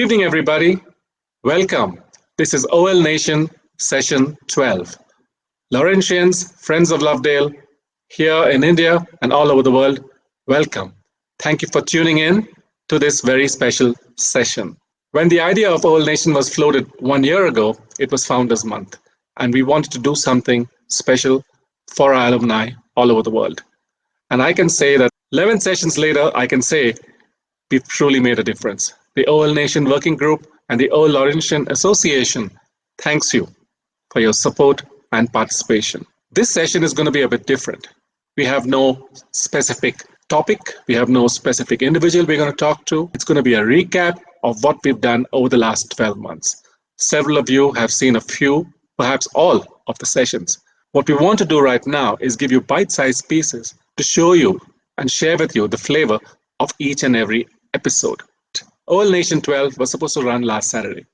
evening, everybody. Welcome. This is OL Nation Session 12. Laurentians, friends of Lovedale, here in India and all over the world, welcome. Thank you for tuning in to this very special session. When the idea of OL Nation was floated 1 year ago, it was Founders Month, and we wanted to do something special for our alumni all over the world. And I can say that 11 sessions later, I can say we've truly made a difference. The OL Nation Working Group and the OL Laurentian Association thanks you for your support and participation. This session is going to be a bit different. We have no specific topic. We have no specific individual we're going to talk to. It's going to be a recap of what we've done over the last 12 months. Several of you have seen a few, perhaps all of the sessions. What we want to do right now is give you bite-sized pieces to show you and share with you the flavor of each and every episode. OL Nation 12 was supposed to run last Saturday.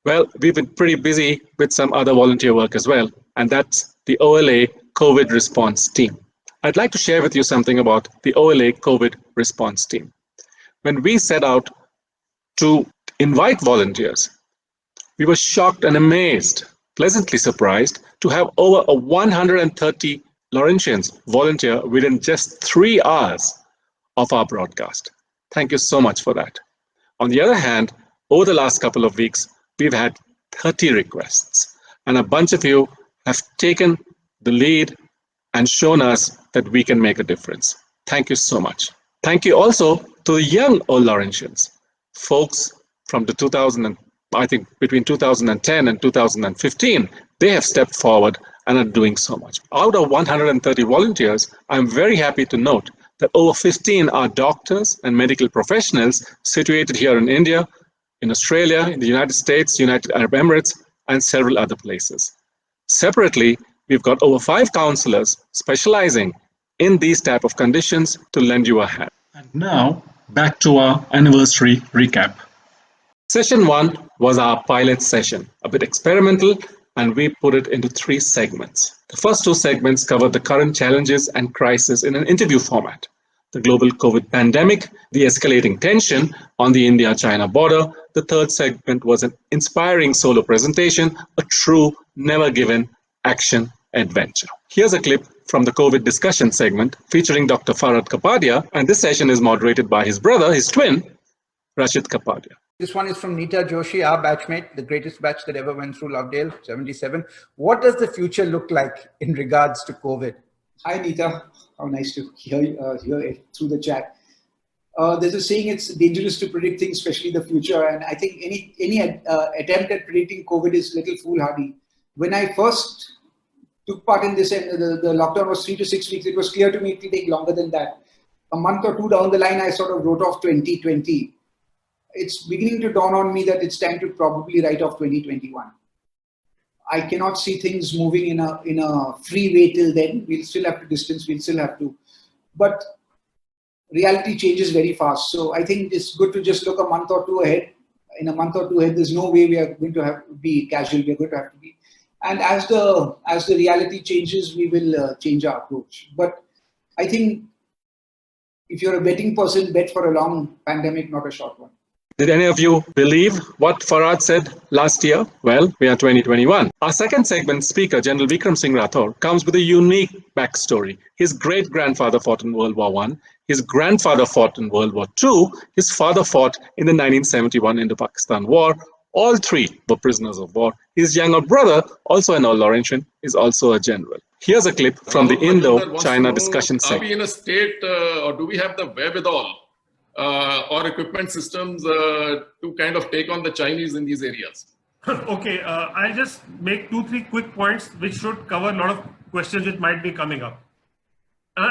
Well, we've been pretty busy with some other volunteer work as well, and that's the OLA Covid Response Team. I'd like to share with you something about the OLA Covid Response Team. When we set out to invite volunteers, we were shocked and amazed, pleasantly surprised to have over 130 Laurentians volunteer within just 3 hours of our broadcast. Thank you so much for that. On the other hand, over the last couple of weeks, we've had 30 requests, and a bunch of you have taken the lead and shown us that we can make a difference. Thank you so much. Thank you also to the young OL Laurentians, folks from the between 2010 and 2015, they have stepped forward and are doing so much. Out of 130 volunteers, I'm very happy to note that over 15 are doctors and medical professionals situated here in India, in Australia, in the United States, United Arab Emirates, and several other places. Separately, we've got over 5 counselors specializing in these type of conditions to lend you a hand. And now, back to our anniversary recap. Session 1 was our pilot session, a bit experimental, and we put it into 3 segments. The first 2 segments covered the current challenges and crisis in an interview format. The global COVID pandemic, the escalating tension on the India-China border. The third segment was an inspiring solo presentation, a true never-given action adventure. Here's a clip from the COVID discussion segment featuring Dr. Farhad Kapadia, and this session is moderated by his brother, his twin, Rashid Kapadia. This one is from Neeta Joshi, our batchmate, the greatest batch that ever went through Lovedale, 77. What does the future look like in regards to COVID? Hi, Neeta. How nice to hear it through the chat. There's a saying, it's dangerous to predict things, especially the future. And I think any attempt at predicting COVID is little foolhardy. When I first took part in this, and the lockdown was 3 to 6 weeks, it was clear to me it will take longer than that. A month or 2 down the line, I sort of wrote off 2020. It's beginning to dawn on me that it's time to probably write off 2021. I cannot see things moving in a free way till then. We'll still have to distance, we'll still have to. But reality changes very fast. So I think it's good to just look a month or 2 ahead. In a month or 2 ahead, there's no way we are going to have to be casual. We're going to have to be. And as the reality changes, we will change our approach. But I think if you're a betting person, bet for a long pandemic, not a short one. Did any of you believe what Farhad said last year? Well, we are 2021. Our second segment speaker, General Vikram Singh Rathore, comes with a unique backstory. His great-grandfather fought in World War I. His grandfather fought in World War II. His father fought in the 1971 Indo-Pakistan War. All 3 were prisoners of war. His younger brother, also an OL Laurentian, is also a general. Here's a clip from the Indo-China discussion segment. Are we in a state, or do we have the wherewithal or equipment systems to kind of take on the Chinese in these areas? Okay, I'll just make 2-3 quick points which should cover a lot of questions which might be coming up.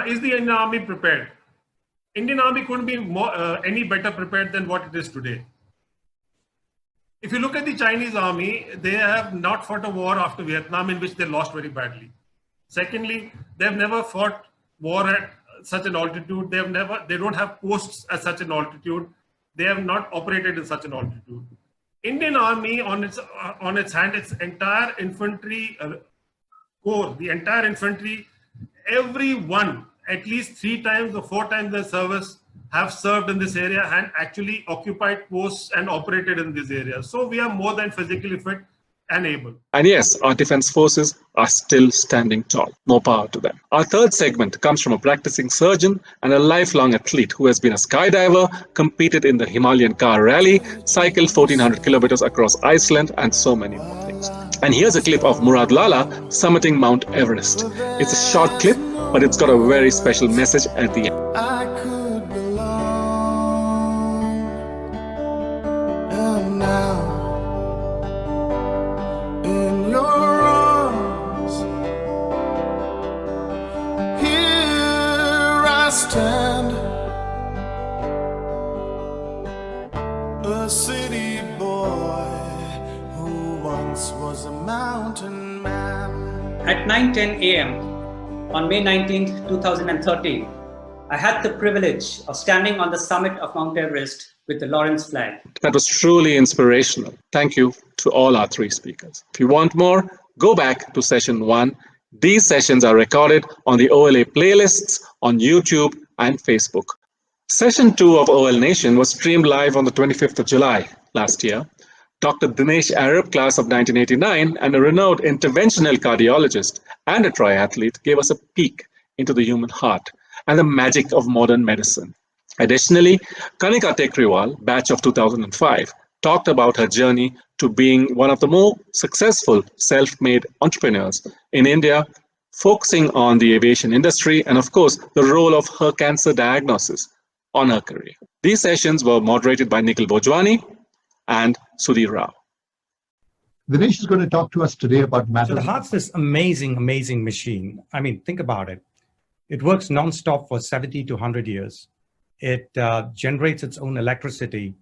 Is the Indian Army prepared? Indian Army couldn't be any better prepared than what it is today. If you look at the Chinese Army, they have not fought a war after Vietnam in which they lost very badly. Secondly, they've never fought war at such an altitude. They don't have posts at such an altitude. They have not operated in such an altitude. Indian Army on its hand, its entire infantry corps, the entire infantry, everyone at least 3 times or 4 times their service have served in this area and actually occupied posts and operated in this area. So we are more than physically fit and able. And yes, our defense forces are still standing tall. More power to them. Our third segment comes from a practicing surgeon and a lifelong athlete who has been a skydiver, competed in the Himalayan car rally, cycled 1400 kilometers across Iceland, and so many more things. And here's a clip of Murad Lala summiting Mount Everest. It's a short clip, but it's got a very special message at the end. I could belong, and now in your arms, here I stand, a city boy who once was a mountain man. At 9:10 a.m. on May 19th, 2013, I had the privilege of standing on the summit of Mount Everest with the Lawrence flag. That was truly inspirational. Thank you to all our three speakers. If you want more, go back to session 1. These sessions are recorded on the OLA playlists on YouTube and Facebook. Session 2 of OL Nation was streamed live on the 25th of July last year. Dr. Dinesh Arab, class of 1989, and a renowned interventional cardiologist and a triathlete, gave us a peek into the human heart and the magic of modern medicine. Additionally, Kanika Tekriwal, batch of 2005, talked about her journey to being one of the more successful self-made entrepreneurs in India, focusing on the aviation industry and, of course, the role of her cancer diagnosis on her career. These sessions were moderated by Nikhil Bhojwani and Sudhir Rao. Dinesh is going to talk to us today about So matters. the heart's this amazing machine. I mean, think about it. It works non-stop for 70 to 100 years. It generates its own electricity,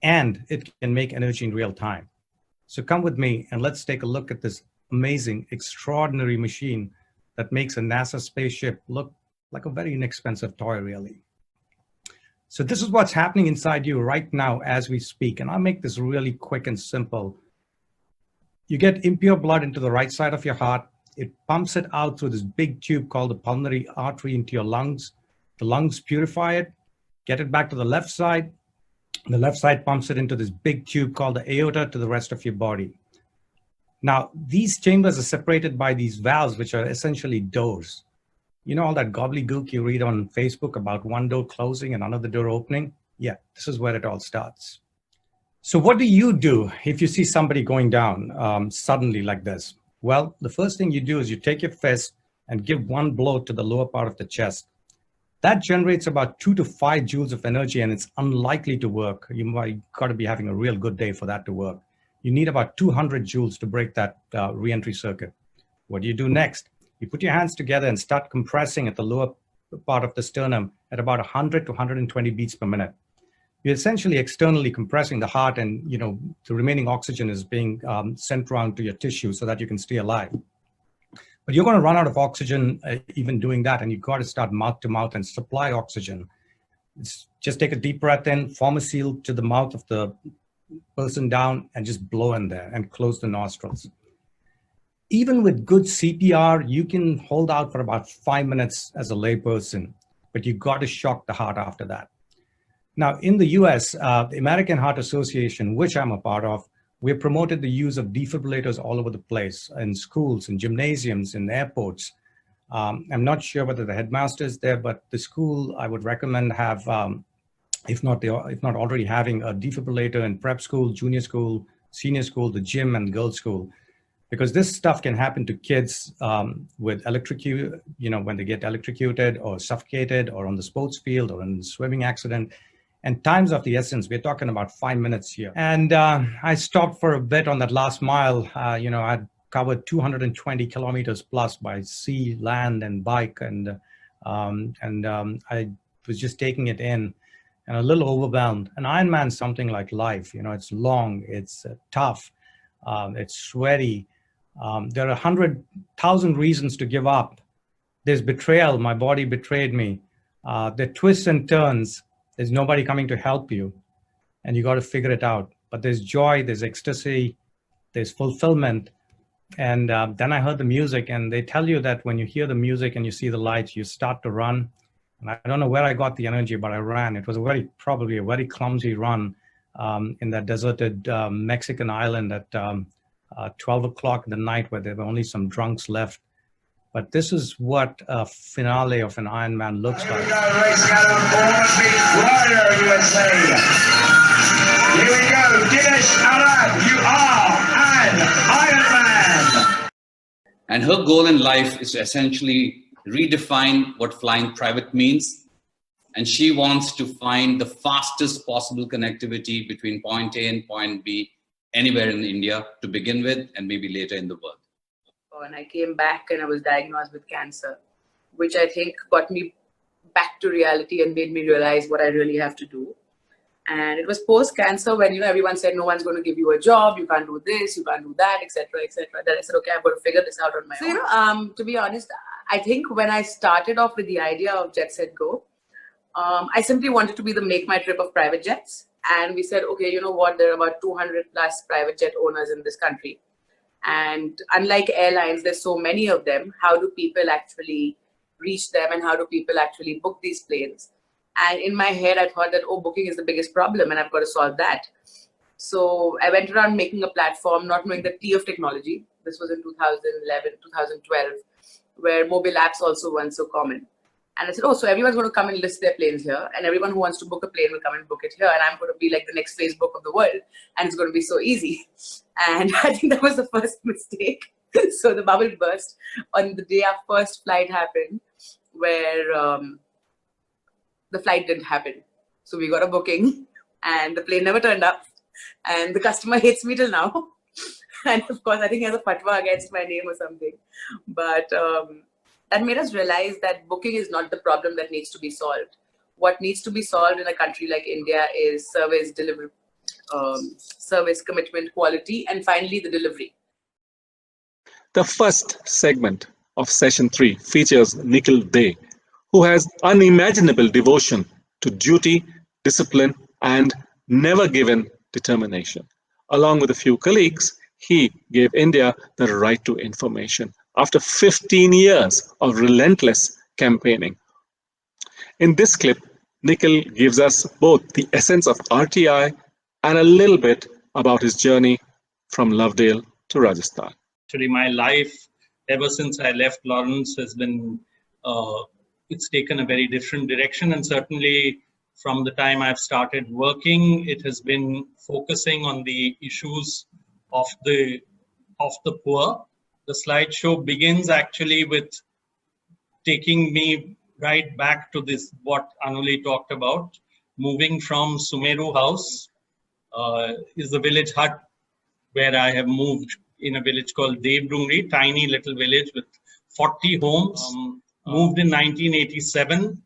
and it can make energy in real time. So come with me and let's take a look at this amazing, extraordinary machine that makes a NASA spaceship look like a very inexpensive toy, really. So this is what's happening inside you right now as we speak. And I'll make this really quick and simple. You get impure blood into the right side of your heart. It pumps it out through this big tube called the pulmonary artery into your lungs. The lungs purify it, get it back to the left side. The left side pumps it into this big tube called the aorta to the rest of your body. Now, these chambers are separated by these valves, which are essentially doors. You know all that gobbledygook you read on Facebook about one door closing and another door opening? Yeah, this is where it all starts. So what do you do if you see somebody going down suddenly like this? Well, the first thing you do is you take your fist and give one blow to the lower part of the chest. That generates about 2 to 5 joules of energy, and it's unlikely to work. You might got to be having a real good day for that to work. You need about 200 joules to break that re-entry circuit. What do you do next? You put your hands together and start compressing at the lower part of the sternum at about 100 to 120 beats per minute. You're essentially externally compressing the heart, and the remaining oxygen is being sent around to your tissue so that you can stay alive. But you're going to run out of oxygen even doing that, and you've got to start mouth to mouth and supply oxygen. Just take a deep breath in, form a seal to the mouth of the person down, and just blow in there and close the nostrils. Even with good CPR, you can hold out for about 5 minutes as a layperson, but you've got to shock the heart after that. Now, in the US, the American Heart Association, which I'm a part of, we've promoted the use of defibrillators all over the place, in schools, in gymnasiums, in airports. I'm not sure whether the headmaster is there, but the school I would recommend have, if not already having, a defibrillator in prep school, junior school, senior school, the gym, and girls' school. Because this stuff can happen to kids with when they get electrocuted or suffocated or on the sports field or in a swimming accident. And time's of the essence. We're talking about 5 minutes here. And I stopped for a bit on that last mile. I'd covered 220 kilometers plus by sea, land, and bike. And I was just taking it in and a little overwhelmed. An Ironman's something like life. It's long, it's tough, it's sweaty. There are 100,000 reasons to give up. There's betrayal. My body betrayed me. There are twists and turns. There's nobody coming to help you, and you got to figure it out. But there's joy, there's ecstasy, there's fulfillment. And then I heard the music, and they tell you that when you hear the music and you see the lights, you start to run. And I don't know where I got the energy, but I ran. It was probably a very clumsy run in that deserted Mexican island at 12 o'clock in the night where there were only some drunks left. But this is what a finale of an Ironman looks like. Here we go, racing out on Rider, USA. Here we go, Dinesh Arad, you are an Ironman. And her goal in life is to essentially redefine what flying private means. And she wants to find the fastest possible connectivity between point A and point B anywhere in India to begin with, and maybe later in the world. And I came back and I was diagnosed with cancer, which I think got me back to reality and made me realize what I really have to do. And it was post-cancer when, everyone said, no one's going to give you a job, you can't do this, you can't do that, etc., etc. Then I said, okay, I've got to figure this out on my own. To be honest, I think when I started off with the idea of Jet Set Go, I simply wanted to be the make my trip of private jets. And we said, okay, you know what, there are about 200 plus private jet owners in this country. And unlike airlines, there's so many of them. How do people actually reach them, and how do people actually book these planes? And in my head, I thought that, booking is the biggest problem and I've got to solve that. So I went around making a platform, not knowing the T of technology. This was in 2011, 2012, where mobile apps also weren't so common. And I said, so everyone's going to come and list their planes here, and everyone who wants to book a plane will come and book it here, and I'm going to be like the next Facebook of the world, and it's going to be so easy. And I think that was the first mistake. So the bubble burst on the day our first flight happened, where the flight didn't happen. So we got a booking, and the plane never turned up, and the customer hates me till now. And of course, I think he has a fatwa against my name or something. But that made us realize that booking is not the problem that needs to be solved. What needs to be solved in a country like India is service delivery, service commitment, quality, and finally the delivery. The first segment of session 3 features Nikhil Dey, who has unimaginable devotion to duty, discipline, and never-given determination. Along with a few colleagues, he gave India the right to information after 15 years of relentless campaigning. In this clip, Nikhil gives us both the essence of RTI and a little bit about his journey from Lovedale to Rajasthan. Actually, my life ever since I left Lawrence has been, it's taken a very different direction, and certainly from the time I've started working, it has been focusing on the issues of the poor. The slideshow begins actually with taking me right back to this, what Anuli talked about. Moving from Sumeru House is the village hut where I have moved in a village called Devdungri, tiny little village with 40 homes. Moved in 1987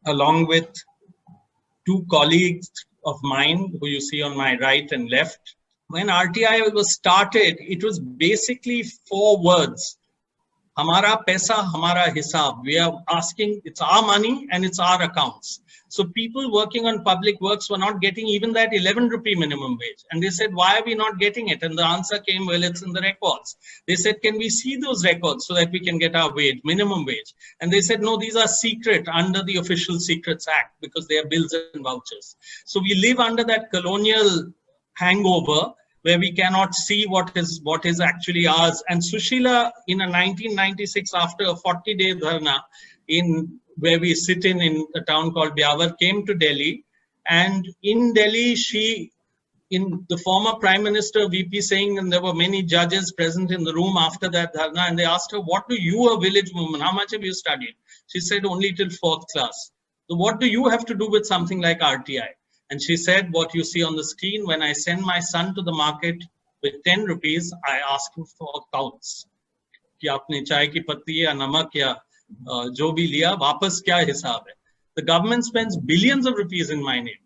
along with 2 colleagues of mine who you see on my right and left. When RTI was started, it was basically 4 words. Hamara paisa, hamara hisab. We are asking, it's our money and it's our accounts. So people working on public works were not getting even that 11 rupee minimum wage. And they said, why are we not getting it? And the answer came, well, it's in the records. They said, can we see those records so that we can get our wage, minimum wage? And they said, no, these are secret under the Official Secrets Act because they are bills and vouchers. So we live under that colonial hangover where we cannot see what is actually ours. And Sushila, in a 1996, after a 40-day dharna, where we sit in a town called Byawar, came to Delhi. And in Delhi, the former Prime Minister, VP Singh, and there were many judges present in the room after that dharna, and they asked her, what do you, a village woman, how much have you studied? She said, only till 4th class. So what do you have to do with something like RTI? And she said, what you see on the screen, when I send my son to the market with 10 rupees, I ask him for accounts. Ki aapne chai ki patti ya namak ya jo bhi liya, wapas kya hisab hai? The government spends billions of rupees in my name.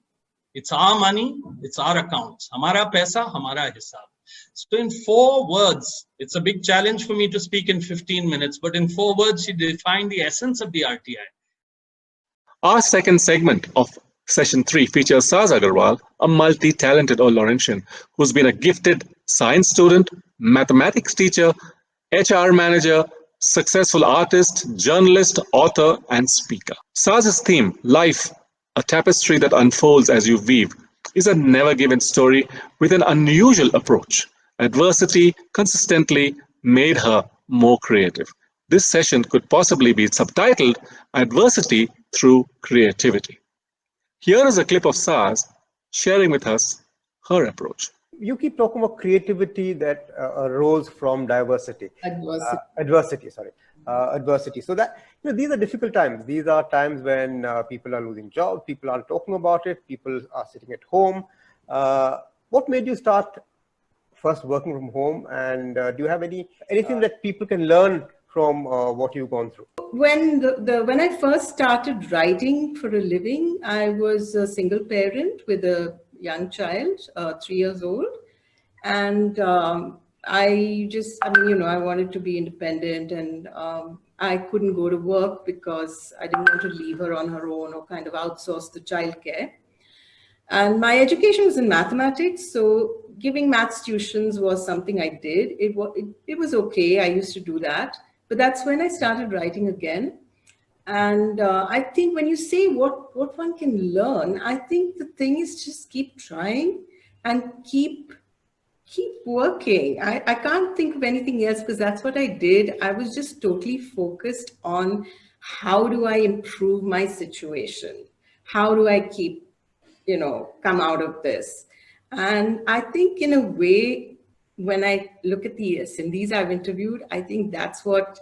It's our money, it's our accounts. Hamara paisa, hamara hisab. So in 4 words, it's a big challenge for me to speak in 15 minutes, but in 4 words, she defined the essence of the RTI. Our second segment of Session 3 features Sas Agarwal, a multi-talented Laurentian who's been a gifted science student, mathematics teacher, HR manager, successful artist, journalist, author, and speaker. Sas's theme, Life, a tapestry that unfolds as you weave, is a never-given story with an unusual approach. Adversity consistently made her more creative. This session could possibly be subtitled Adversity Through Creativity. Here is a clip of Sas sharing with us her approach. You keep talking about creativity that arose from diversity. Adversity. So that, these are difficult times. These are times when people are losing jobs, people aren't talking about it, people are sitting at home. What made you start first working from home, and do you have anything that people can learn from what you've gone through? When I first started writing for a living, I was a single parent with a young child, 3 years old. And I wanted to be independent, and I couldn't go to work because I didn't want to leave her on her own or kind of outsource the childcare. And my education was in mathematics, so giving maths tuitions was something I did. It was okay, I used to do that. But that's when I started writing again. And I think when you say what one can learn, I think the thing is just keep trying and keep working. I can't think of anything else, because that's what I did. I was just totally focused on how do I improve my situation? How do I keep, come out of this? And I think in a way, when I look at the Sindhis I've interviewed, I think that's what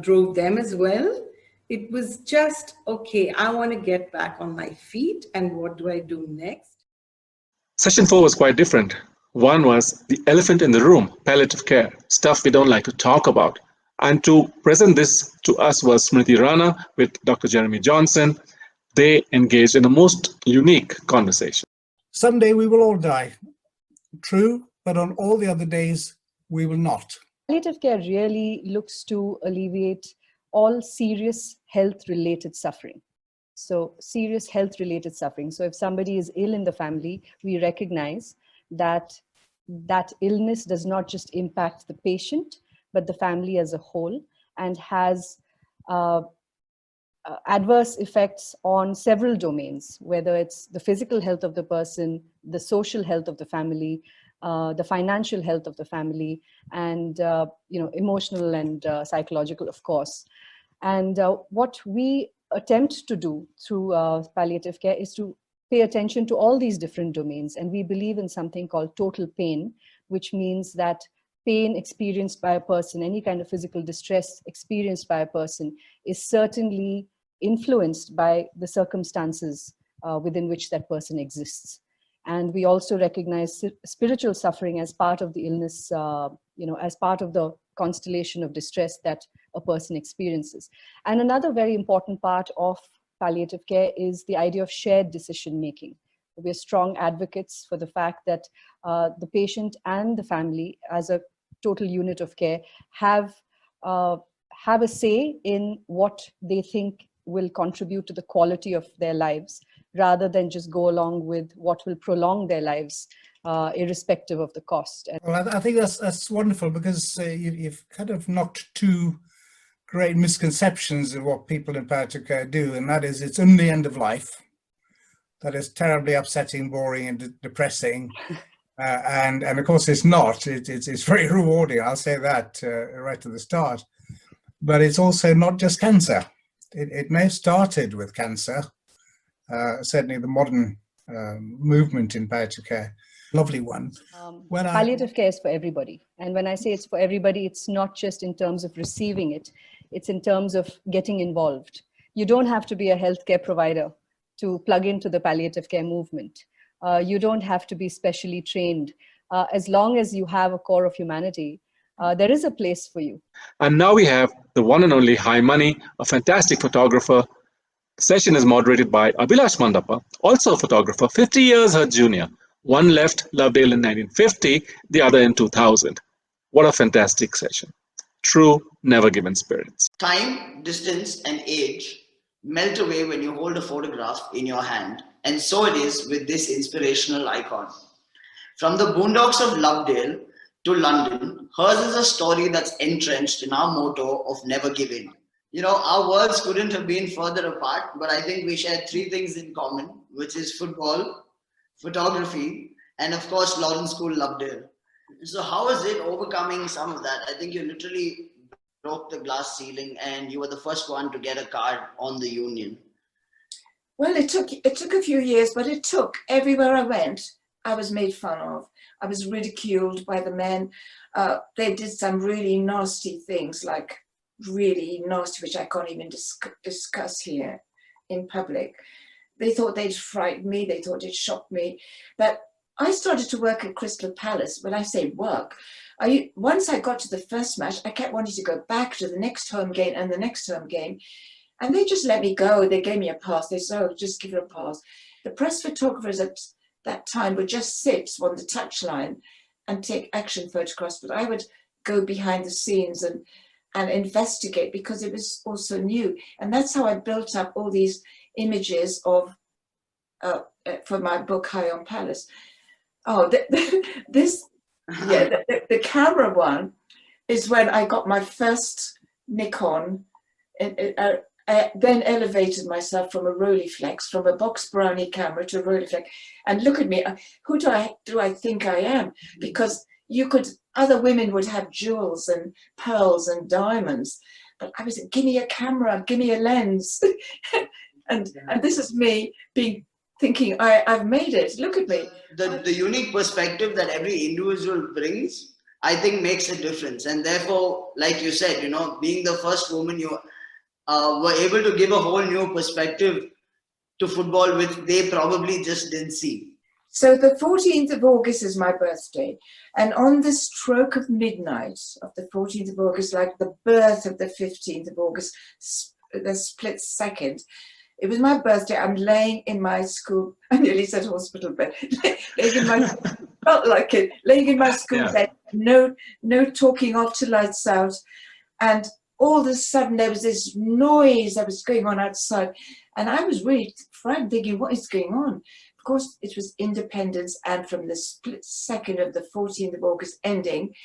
drove them as well. It was just, okay, I want to get back on my feet, and what do I do next? Session 4 was quite different. One was the elephant in the room, palliative care, stuff we don't like to talk about. And to present this to us was Smriti Rana with Dr. Jeremy Johnson. They engaged in a most unique conversation. Someday we will all die. True, but on all the other days, we will not. Palliative care really looks to alleviate all serious health-related suffering. So serious health-related suffering. So if somebody is ill in the family, we recognize that that illness does not just impact the patient, but the family as a whole, and has adverse effects on several domains, whether it's the physical health of the person, the social health of the family, the financial health of the family, and emotional and psychological, of course. And what we attempt to do through palliative care is to pay attention to all these different domains. And we believe in something called total pain, which means that pain experienced by a person, any kind of physical distress experienced by a person, is certainly influenced by the circumstances within which that person exists. And we also recognize spiritual suffering as part of the illness, as part of the constellation of distress that a person experiences. And another very important part of palliative care is the idea of shared decision making. We're strong advocates for the fact that the patient and the family, as a total unit of care, have a say in what they think will contribute to the quality of their lives, rather than just go along with what will prolong their lives, irrespective of the cost. Well, I think that's wonderful, because you've kind of knocked two great misconceptions of what people in palliative care do, and that is it's only end of life. That is terribly upsetting, boring, and depressing. And of course it's not. It's very rewarding, I'll say that right at the start. But it's also not just cancer. It may have started with cancer, certainly the modern movement in palliative care. Lovely one. Palliative care is for everybody. And when I say it's for everybody, it's not just in terms of receiving it. It's in terms of getting involved. You don't have to be a healthcare provider to plug into the palliative care movement. You don't have to be specially trained. As long as you have a core of humanity, there is a place for you. And now we have the one and only High Money, a fantastic photographer. The session is moderated by Abhilash Mandapa, also a photographer, 50 years her junior. One left Lovedale in 1950, the other in 2000. What a fantastic session. True, never given spirits. Time, distance, and age melt away when you hold a photograph in your hand, and so it is with this inspirational icon. From the boondocks of Lovedale to London. Hers is a story that's entrenched in our motto of never give in. You know, our worlds couldn't have been further apart, but I think we share three things in common, which is football, photography, and of course, Lawrence School Lovedale. So how is it overcoming some of that? I think you literally broke the glass ceiling and you were the first one to get a card on the union. Well, it took a few years, but it took. Everywhere I went, I was made fun of. I was ridiculed by the men. They did some really nasty things, like really nasty, which I can't even discuss here in public. They thought they'd frighten me. They thought it'd shock me. But I started to work at Crystal Palace. When I say work, once I got to the first match, I kept wanting to go back to the next home game and the next home game. And they just let me go. They gave me a pass. They said, oh, just give it a pass. The press photographers at that time would just sit on the touchline and take action photographs. But I would go behind the scenes and investigate because it was also new. And that's how I built up all these images of, for my book, High on Palace. Oh, the camera one is when I got my first Nikon. I then elevated myself from a Rolleiflex, from a box brownie camera to a Rolleiflex. And look at me, who do I think I am? Because other women would have jewels and pearls and diamonds, but I was, give me a camera, give me a lens. and this is me thinking I've made it, look at me. The unique perspective that every individual brings, I think makes a difference. And therefore, like you said, you know, being the first woman, you were able to give a whole new perspective to football, which they probably just didn't see. So the 14th of August is my birthday. And on the stroke of midnight of the 14th of August, like the birth of the 15th of August, the split second, it was my birthday. I'm laying in my school, I nearly said hospital bed, felt like it, laying in my school bed, no talking off to lights out. And all of a sudden there was this noise that was going on outside. And I was really frightened, thinking, what is going on? Of course, it was independence. And from the split second of the 14th of August ending,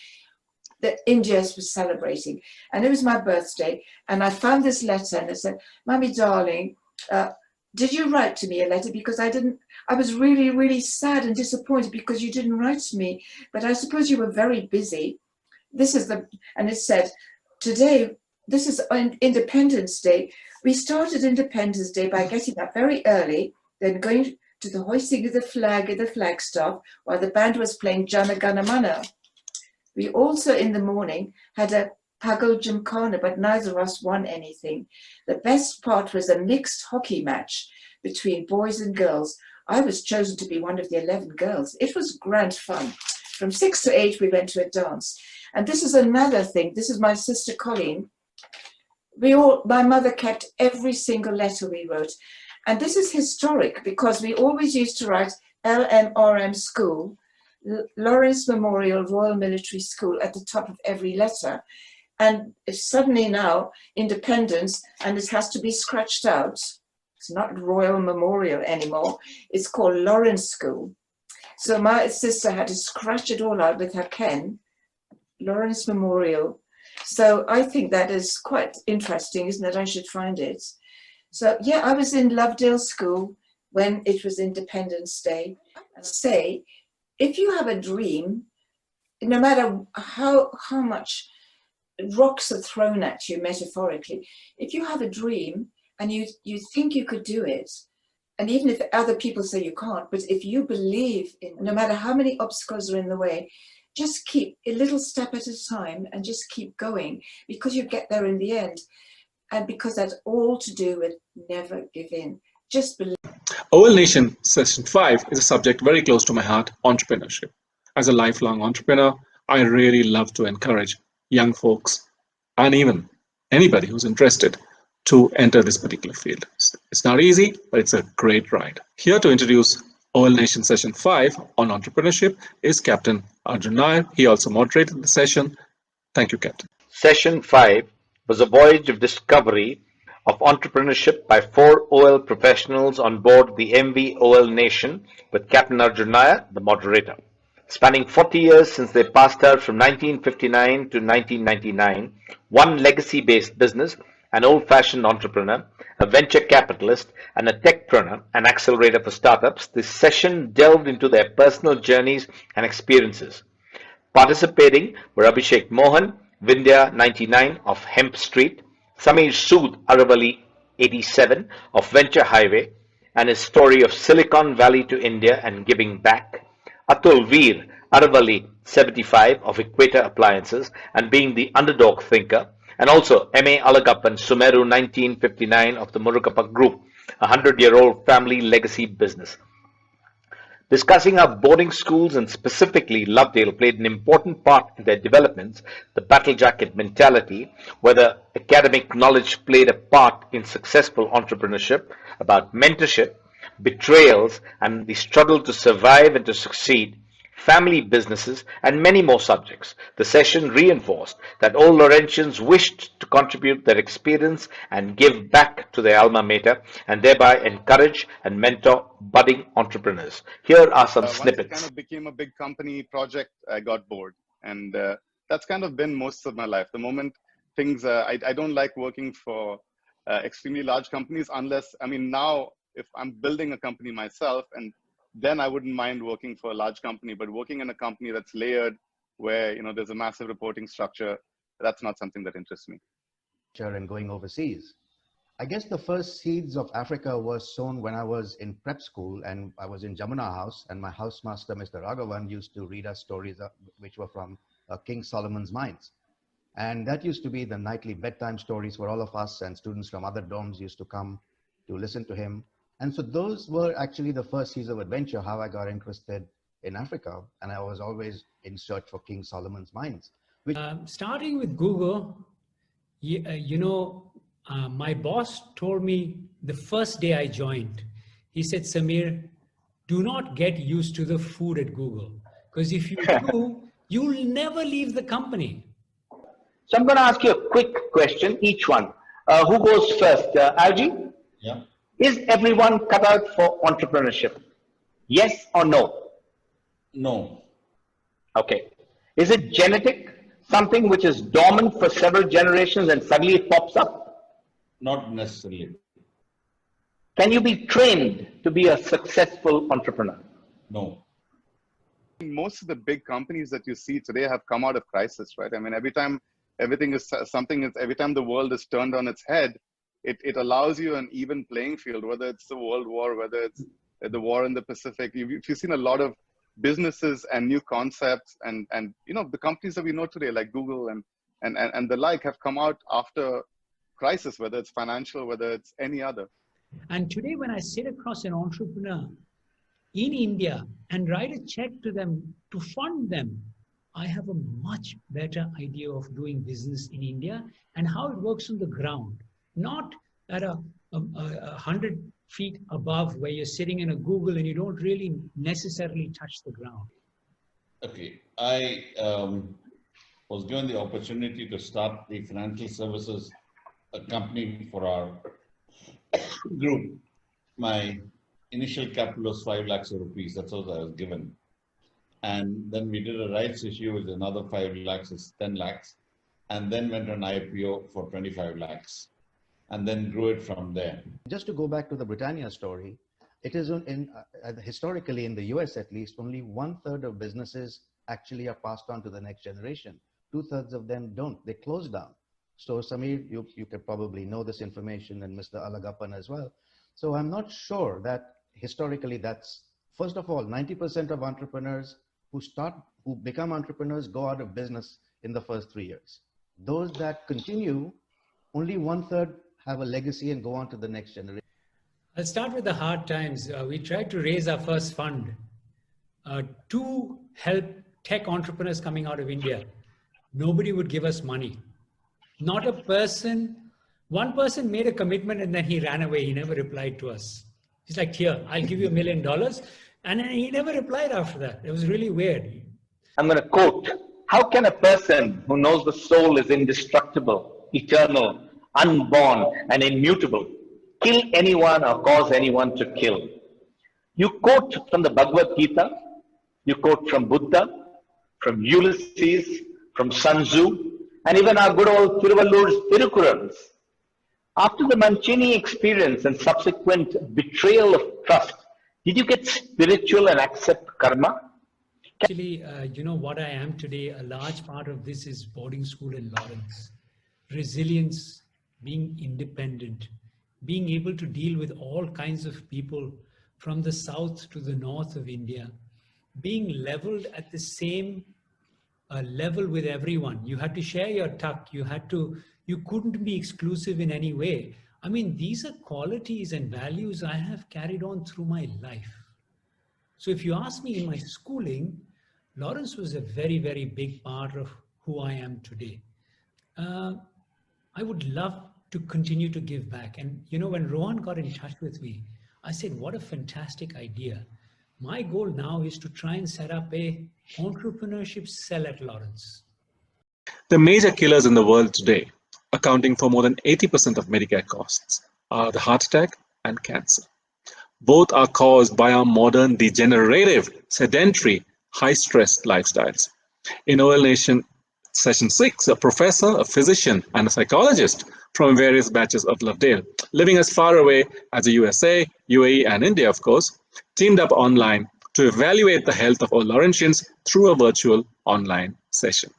that India was celebrating. And it was my birthday. And I found this letter and it said, Mummy, darling, did you write to me a letter? Because I was really, really sad and disappointed because you didn't write to me. But I suppose you were very busy. And it said, today, this is on Independence Day. We started Independence Day by getting up very early, then going to the hoisting of the flag at the flagstaff while the band was playing Jana Gana Mana. We also in the morning had a Pago Gymkhana, but neither of us won anything. The best part was a mixed hockey match between boys and girls. I was chosen to be one of the 11 girls. It was grand fun. From 6 to 8, we went to a dance. And this is another thing. This is my sister Colleen. My mother kept every single letter we wrote. And this is historic because we always used to write LMRM School, Lawrence Memorial Royal Military School at the top of every letter. And it's suddenly now independence, and it has to be scratched out. It's not Royal Memorial anymore. It's called Lawrence School. So my sister had to scratch it all out with her pen, Lawrence Memorial. So I think that is quite interesting, isn't it? I should find it. So yeah, I was in Lovedale School when it was Independence Day. And say, if you have a dream, no matter how much rocks are thrown at you metaphorically, if you have a dream and you think you could do it, and even if other people say you can't, but if you believe in, no matter how many obstacles are in the way, just keep a little step at a time and just keep going, because you get there in the end. And because that's all to do with never give in. Just believe. OL Nation Session 5 is a subject very close to my heart, entrepreneurship. As a lifelong entrepreneur, I really love to encourage young folks and even anybody who's interested to enter this particular field. It's not easy, but it's a great ride. Here to introduce OL Nation Session 5 on entrepreneurship is Captain Arjun Nair. He also moderated the session. Thank you, Captain. Session 5 was a voyage of discovery of entrepreneurship by 4 OL professionals on board the MV OL Nation with Captain Arjun Nair, the moderator. Spanning 40 years since they passed out from 1959 to 1999, one legacy-based business, an old-fashioned entrepreneur, a venture capitalist, and a techpreneur, an accelerator for startups, this session delved into their personal journeys and experiences. Participating were Abhishek Mohan, Vindhya 99 of Hemp Street, Sameer Sood Aravali 87 of Venture Highway, and his story of Silicon Valley to India and giving back, Atul Veer Aravali 75 of Equator Appliances and being the underdog thinker, and also M.A. Alagappan Sumeru 1959 of the Murugappa Group, a 100-year-old family legacy business. Discussing how boarding schools and specifically Lovedale played an important part in their developments, the battle jacket mentality, whether academic knowledge played a part in successful entrepreneurship, about mentorship, betrayals, and the struggle to survive and to succeed, family businesses, and many more subjects. The session reinforced that all Laurentians wished to contribute their experience and give back to their alma mater and thereby encourage and mentor budding entrepreneurs. Here are some snippets. Once it kind of became a big company project, I got bored. And that's kind of been most of my life. The moment things, I don't like working for extremely large companies unless, I mean, now if I'm building a company myself, and then I wouldn't mind working for a large company, but working in a company that's layered where, you know, there's a massive reporting structure, that's not something that interests me. And going overseas. I guess the first seeds of Africa was sown when I was in prep school and I was in Jamuna House, and my housemaster, Mr. Raghavan, used to read us stories which were from King Solomon's Mines. And that used to be the nightly bedtime stories for all of us, and students from other dorms used to come to listen to him. And so those were actually the first seeds of adventure, how I got interested in Africa. And I was always in search for King Solomon's Mines. Starting with Google, my boss told me the first day I joined, he said, Sameer, do not get used to the food at Google, because if you do, you'll never leave the company. So I'm going to ask you a quick question, each one. Who goes first? Algie? Yeah. Is everyone cut out for entrepreneurship? Yes or no? No. Okay. Is it genetic? Something which is dormant for several generations and suddenly it pops up? Not necessarily. Can you be trained to be a successful entrepreneur? No. Most of the big companies that you see today have come out of crisis, right? I mean, every time everything is every time the world is turned on its head, it allows you an even playing field, whether it's the World War, whether it's the war in the Pacific. You've seen a lot of businesses and new concepts, and you know, the companies that we know today, like Google and the like, have come out after crisis, whether it's financial, whether it's any other. And today, when I sit across an entrepreneur in India and write a check to them to fund them, I have a much better idea of doing business in India and how it works on the ground, not at a 100 feet above where you're sitting in a Google and you don't really necessarily touch the ground. Okay, I was given the opportunity to start the financial services company for our group. My initial capital was 5 lakhs of rupees. That's what I was given. And then we did a rights issue with another 5 lakhs, is 10 lakhs. And then went on IPO for 25 lakhs. And then grew it from there. Just to go back to the Britannia story, it is historically in the US at least, only 1/3 of businesses actually are passed on to the next generation. 2/3 of them don't, they close down. So Sameer, you could probably know this information, and Mr. Alagappan as well. So I'm not sure that historically that's, first of all, 90% of entrepreneurs who become entrepreneurs go out of business in the first 3 years. Those that continue, only 1/3 have a legacy and go on to the next generation. I'll start with the hard times. We tried to raise our first fund to help tech entrepreneurs coming out of India. Nobody would give us money. Not a person. One person made a commitment and then he ran away. He never replied to us. He's like, here, I'll give you $1 million. And then he never replied after that. It was really weird. I'm going to quote, how can a person who knows the soul is indestructible, eternal, unborn, and immutable kill anyone or cause anyone to kill? You quote from the Bhagavad Gita, You quote from Buddha, from Ulysses, from Sun Tzu, and even our good old Thiruvallur's Thirukkurals. After the Mancini experience and subsequent betrayal of trust, did you get spiritual and accept karma? Actually, you know what I am today, a large part of this is boarding school in Lawrence. Resilience, being independent, being able to deal with all kinds of people from the south to the north of India, being leveled at the same level with everyone. You had to share your tuck. You couldn't be exclusive in any way. I mean, these are qualities and values I have carried on through my life. So if you ask me in my schooling, Lawrence was a very, very big part of who I am today. I would love to continue to give back. And you know, when Rohan got in touch with me, I said, what a fantastic idea. My goal now is to try and set up a entrepreneurship cell at Lawrence. The major killers in the world today, accounting for more than 80% of Medicare costs, are the heart attack and cancer. Both are caused by our modern, degenerative, sedentary, high-stress lifestyles. In OL Nation Session 6, a professor, a physician, and a psychologist from various batches of Lovedale, living as far away as the USA, UAE, and India, of course, teamed up online to evaluate the health of all Laurentians through a virtual online session.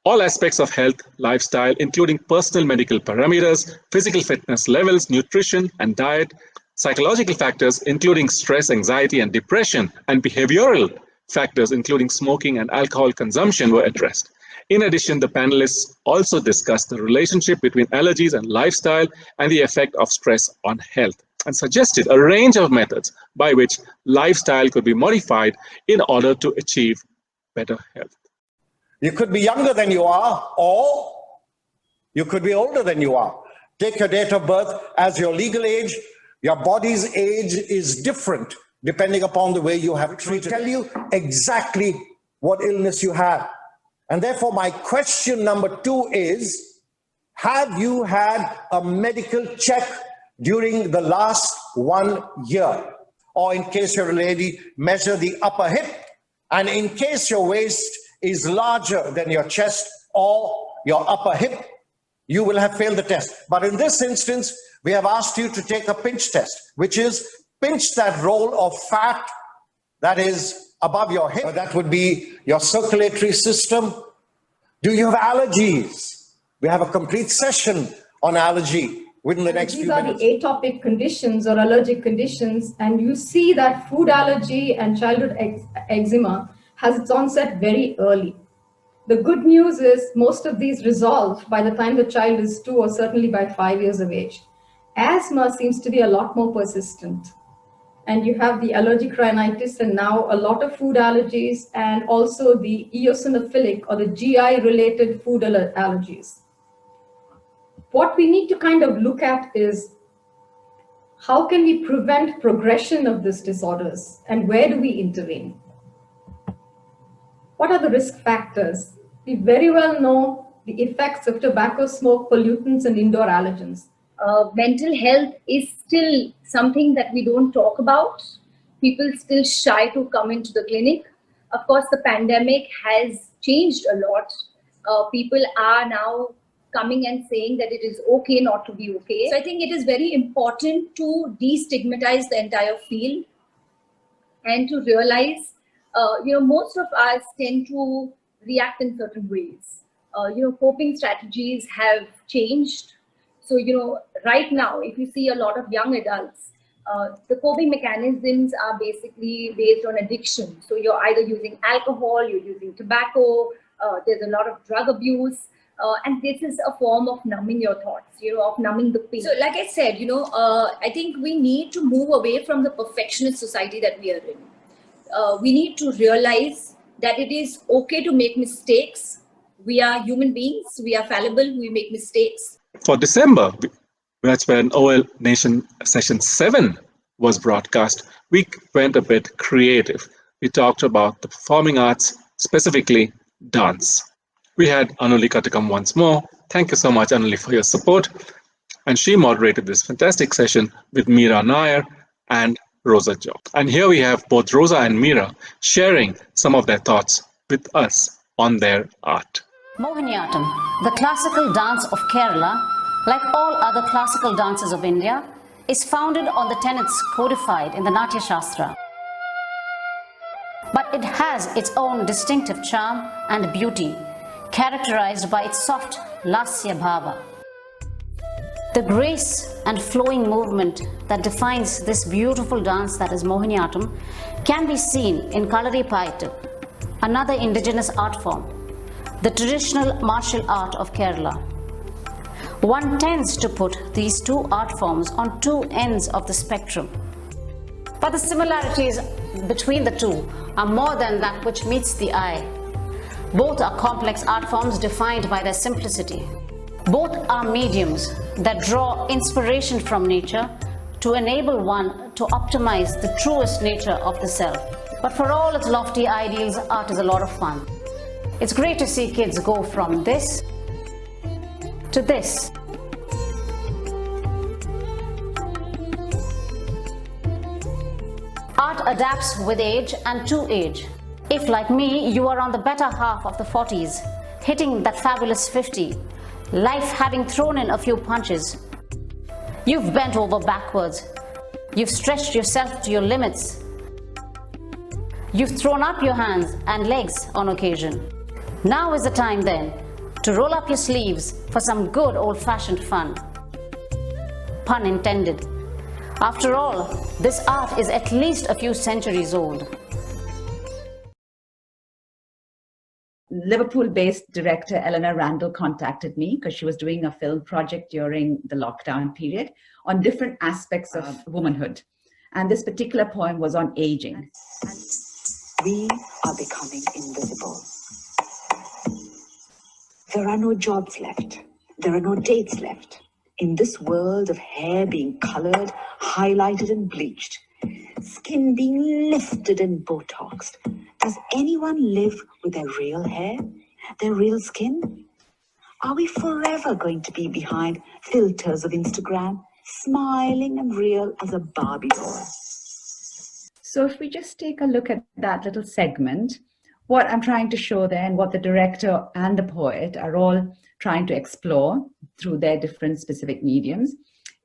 All aspects of health, lifestyle, including personal medical parameters, physical fitness levels, nutrition and diet, psychological factors, including stress, anxiety, and depression, and behavioral factors, including smoking and alcohol consumption, were addressed. In addition, the panelists also discussed the relationship between allergies and lifestyle and the effect of stress on health, and suggested a range of methods by which lifestyle could be modified in order to achieve better health. You could be younger than you are, or you could be older than you are. Take your date of birth as your legal age. Your body's age is different depending upon the way you have treated. It will tell you exactly what illness you have. And therefore, my question number 2 is, have you had a medical check during the last 1 year? Or in case you're a lady, measure the upper hip. And in case your waist is larger than your chest or your upper hip, you will have failed the test. But in this instance, we have asked you to take a pinch test, which is pinch that roll of fat that is above your hip. That would be your circulatory system. Do you have allergies? We have a complete session on allergy within the next few minutes. These are the atopic conditions or allergic conditions, and you see that food allergy and childhood eczema has its onset very early. The good news is most of these resolve by the time the child is 2 or certainly by 5 years of age. Asthma seems to be a lot more persistent. And you have the allergic rhinitis and now a lot of food allergies and also the eosinophilic or the GI related food allergies. What we need to kind of look at is how can we prevent progression of these disorders and where do we intervene? What are the risk factors? We very well know the effects of tobacco smoke, pollutants, and indoor allergens. Mental health is still something that we don't talk about. People still shy to come into the clinic. Of course, the pandemic has changed a lot. People are now coming and saying that it is okay not to be okay. So I think it is very important to destigmatize the entire field and to realize, most of us tend to react in certain ways. Coping strategies have changed. So, right now, if you see a lot of young adults, the coping mechanisms are basically based on addiction. So you're either using alcohol, you're using tobacco, there's a lot of drug abuse. And this is a form of numbing your thoughts, of numbing the pain. So like I said, I think we need to move away from the perfectionist society that we are in. We need to realize that it is okay to make mistakes. We are human beings. We are fallible. We make mistakes. For December, that's when OL Nation Session 7 was broadcast, we went a bit creative. We talked about the performing arts, specifically dance. We had Anulika to come once more. Thank you so much, Anuli, for your support. And she moderated this fantastic session with Meera Nair and Rosa Jock. And here we have both Rosa and Meera sharing some of their thoughts with us on their art. Mohiniyattam, the classical dance of Kerala, like all other classical dances of India, is founded on the tenets codified in the Natya Shastra. But it has its own distinctive charm and beauty, characterized by its soft lasya bhava. The grace and flowing movement that defines this beautiful dance that is Mohiniyattam can be seen in Kalaripayattu, another indigenous art form, the traditional martial art of Kerala. One tends to put these two art forms on two ends of the spectrum. But the similarities between the two are more than that which meets the eye. Both are complex art forms defined by their simplicity. Both are mediums that draw inspiration from nature to enable one to optimize the truest nature of the self. But for all its lofty ideals, art is a lot of fun. It's great to see kids go from this to this. Art adapts with age and to age. If, like me, you are on the better half of the 40s, hitting that fabulous 50, life having thrown in a few punches, you've bent over backwards, you've stretched yourself to your limits, you've thrown up your hands and legs on occasion. Now is the time then to roll up your sleeves for some good old-fashioned fun. Pun intended. After all, this art is at least a few centuries old. Liverpool-based director Eleanor Randall contacted me because she was doing a film project during the lockdown period on different aspects of womanhood. And this particular poem was on aging. We are becoming invisible. There are no jobs left. There are no dates left. In this world of hair being colored, highlighted and bleached, skin being lifted and Botoxed, does anyone live with their real hair, their real skin? Are we forever going to be behind filters of Instagram, smiling and real as a Barbie doll? So if we just take a look at that little segment, what I'm trying to show there and what the director and the poet are all trying to explore through their different specific mediums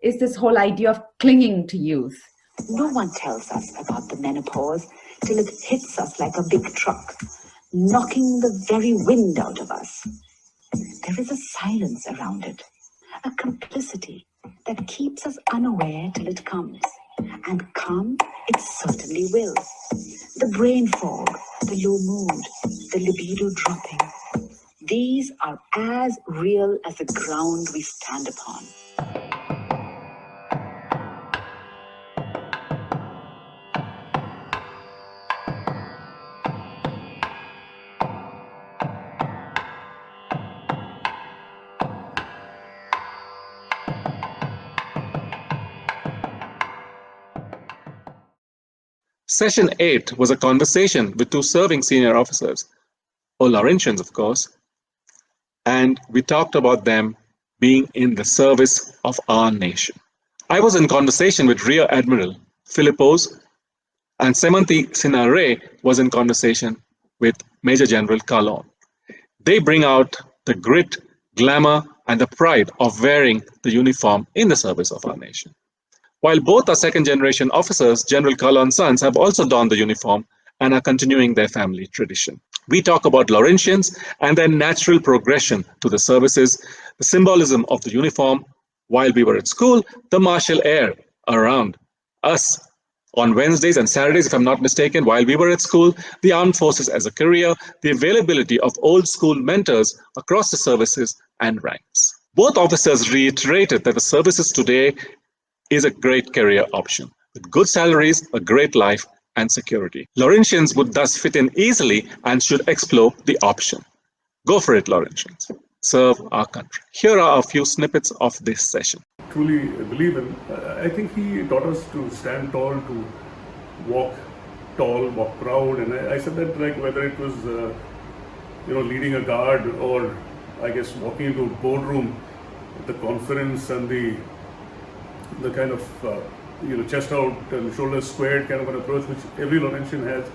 is this whole idea of clinging to youth. No one tells us about the menopause till it hits us like a big truck, knocking the very wind out of us. There is a silence around it, a complicity that keeps us unaware till it comes. And come, it certainly will. The brain fog, the low mood, the libido dropping. These are as real as the ground we stand upon. Session 8 was a conversation with two serving senior officers, or Laurentians, of course, and we talked about them being in the service of our nation. I was in conversation with Rear Admiral Philippos, and Semanti Sinare was in conversation with Major General Kalon. They bring out the grit, glamour, and the pride of wearing the uniform in the service of our nation. While both are second-generation officers, General Kalon's sons have also donned the uniform and are continuing their family tradition. We talk about Laurentians and their natural progression to the services, the symbolism of the uniform. While we were at school, the martial air around us. On Wednesdays and Saturdays, if I'm not mistaken, while we were at school, the armed forces as a career, the availability of old school mentors across the services and ranks. Both officers reiterated that the services today is a great career option, with good salaries, a great life, and security. Laurentians would thus fit in easily and should explore the option. Go for it, Laurentians. Serve our country. Here are a few snippets of this session. Truly believe in. I think he taught us to stand tall, to walk tall, walk proud, and I said that like whether it was leading a guard or I guess walking into a boardroom, the confidence and the kind of chest out and shoulders squared kind of an approach which every Laurentian has,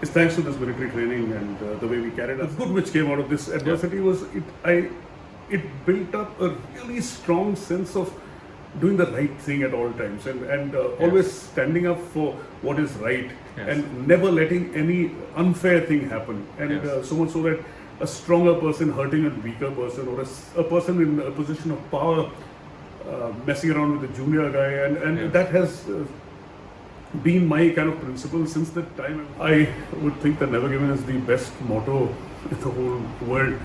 is thanks to this military training and the way we carried out. The good which came out of this adversity was it built up a really strong sense of doing the right thing at all times and always standing up for what is right and never letting any unfair thing happen. And so much so that a stronger person hurting a weaker person, or a person in a position of power messing around with a junior guy, and that has been my kind of principle since that time. I would think that Never Given is the best motto in the whole world,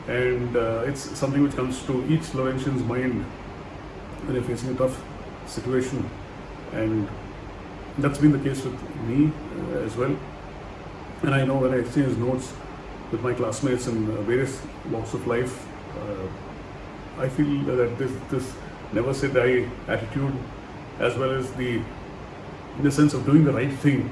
and it's something which comes to each Laurentian's mind when you're facing a tough situation, and that's been the case with me as well. And I know when I exchange notes with my classmates in various walks of life, I feel that this never say die attitude, as well as the sense of doing the right thing,